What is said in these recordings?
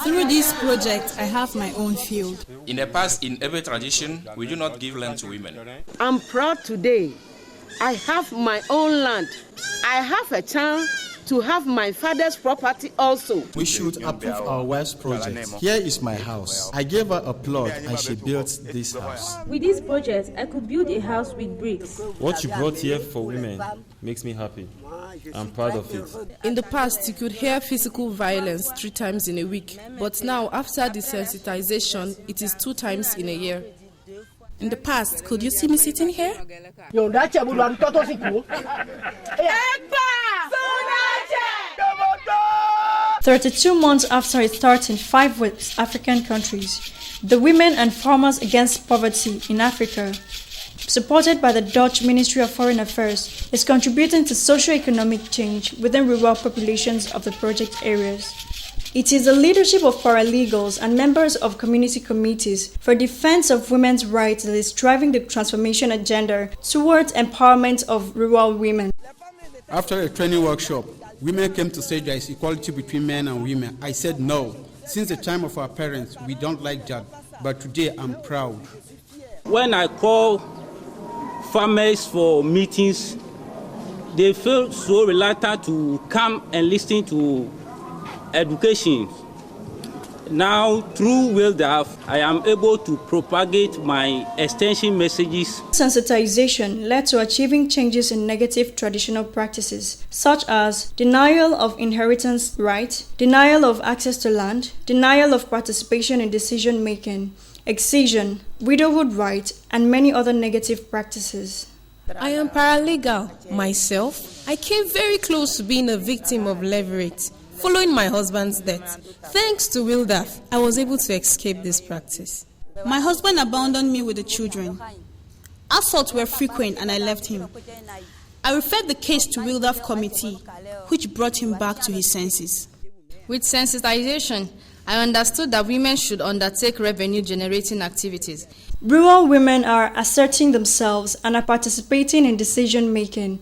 Through this project, I have my own field. In the past, in every tradition, we do not give land to women. I'm proud today. I have my own land. I have a chance to have my father's property also. We should approve our wife's project. Here is my house. I gave her a plot and she built this house. With this project, I could build a house with bricks. What you brought here for women makes me happy. I'm proud of it. In the past, you could hear physical violence 3 times in a week, but now, after desensitization, it is 2 times in a year. In the past, could you see me sitting here? 32 months after it starts in 5 West African countries, the Women and Farmers Against Poverty in Africa, supported by the Dutch Ministry of Foreign Affairs, is contributing to socio-economic change within rural populations of the project areas. It is the leadership of paralegals and members of community committees for defense of women's rights that is driving the transformation agenda towards empowerment of rural women. After a training workshop, women came to say there is equality between men and women. I said no. Since the time of our parents, we don't like that. But today, I'm proud. When I call farmers for meetings, they feel so reluctant to come and listen to education. Now, through WILDAF, I am able to propagate my extension messages. Sensitization led to achieving changes in negative traditional practices, such as denial of inheritance right, denial of access to land, denial of participation in decision-making, excision, widowhood right, and many other negative practices. I am paralegal myself. I came very close to being a victim of leverage. Following my husband's death, thanks to WILDAF, I was able to escape this practice. My husband abandoned me with the children. Assaults were frequent and I left him. I referred the case to WILDAF committee, which brought him back to his senses. With sensitization, I understood that women should undertake revenue-generating activities. Rural women are asserting themselves and are participating in decision-making.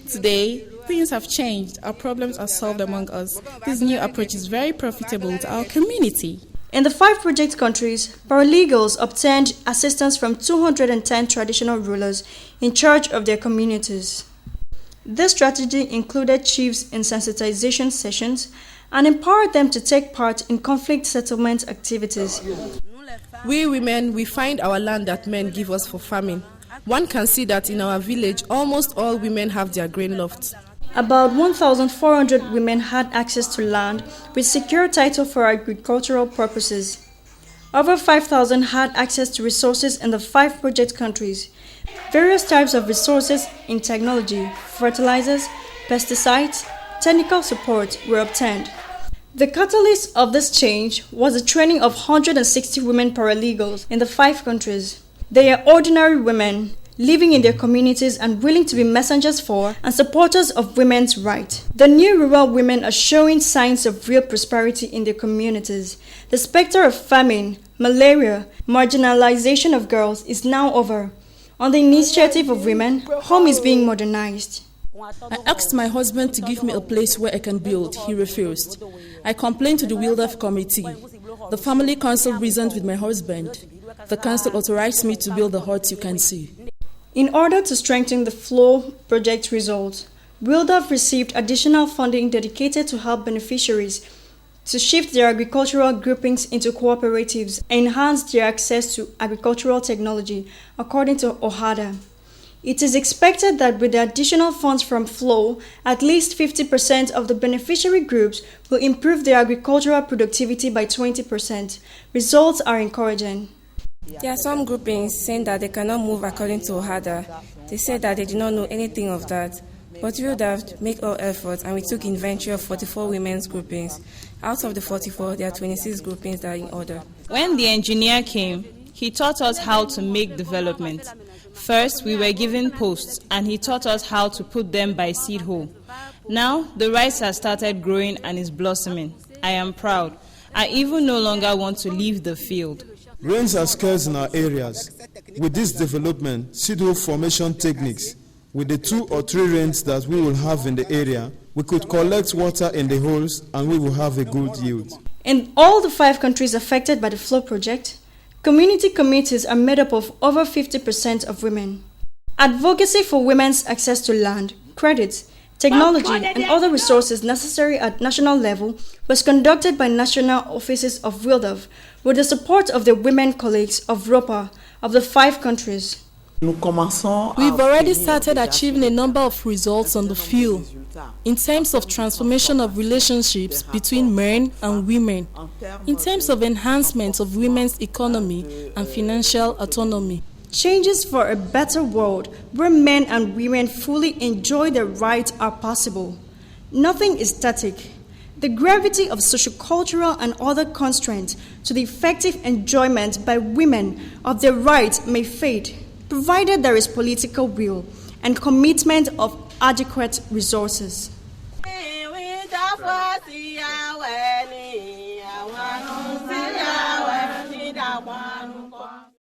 Today, things have changed. Our problems are solved among us. This new approach is very profitable to our community. In the 5 project countries, paralegals obtained assistance from 210 traditional rulers in charge of their communities. This strategy included chiefs in sensitization sessions and empowered them to take part in conflict settlement activities. We women, we find our land that men give us for farming. One can see that in our village, almost all women have their grain lofts. About 1,400 women had access to land with secure title for agricultural purposes. Over 5,000 had access to resources in the 5 project countries. Various types of resources in technology, fertilizers, pesticides, technical support were obtained. The catalyst of this change was the training of 160 women paralegals in the 5 countries. They are ordinary women living in their communities and willing to be messengers for and supporters of women's rights. The new rural women are showing signs of real prosperity in their communities. The specter of famine, malaria, marginalization of girls is now over. On the initiative of women, home is being modernized. I asked my husband to give me a place where I can build. He refused. I complained to the WILDAF committee. The family council reasoned with my husband. The council authorized me to build the hut you can see. In order to strengthen the FLOW project results, WILDAF received additional funding dedicated to help beneficiaries to shift their agricultural groupings into cooperatives and enhance their access to agricultural technology, according to OHADA. It is expected that with the additional funds from FLOW, at least 50% of the beneficiary groups will improve their agricultural productivity by 20%. Results are encouraging. There are some groupings saying that they cannot move according to OHADA. They said that they did not know anything of that. But we would have made all efforts and we took inventory of 44 women's groupings. Out of the 44, there are 26 groupings that are in order. When the engineer came, he taught us how to make development. First, we were given posts and he taught us how to put them by seed hole. Now, the rice has started growing and is blossoming. I am proud. I even no longer want to leave the field. Rains are scarce in our areas. With this development, seed hole formation techniques, with the 2 or 3 rains that we will have in the area, we could collect water in the holes and we will have a good yield. In all the 5 countries affected by the FLOW project, community committees are made up of over 50% of women. Advocacy for women's access to land, credit, technology, and other resources necessary at national level was conducted by national offices of WILDAF with the support of the women colleagues of ROPA of the 5 countries. We've already started achieving a number of results on the field in terms of transformation of relationships between men and women, in terms of enhancement of women's economy and financial autonomy. Changes for a better world where men and women fully enjoy their rights are possible. Nothing is static. The gravity of sociocultural and other constraints to the effective enjoyment by women of their rights may fade, provided there is political will and commitment of adequate resources.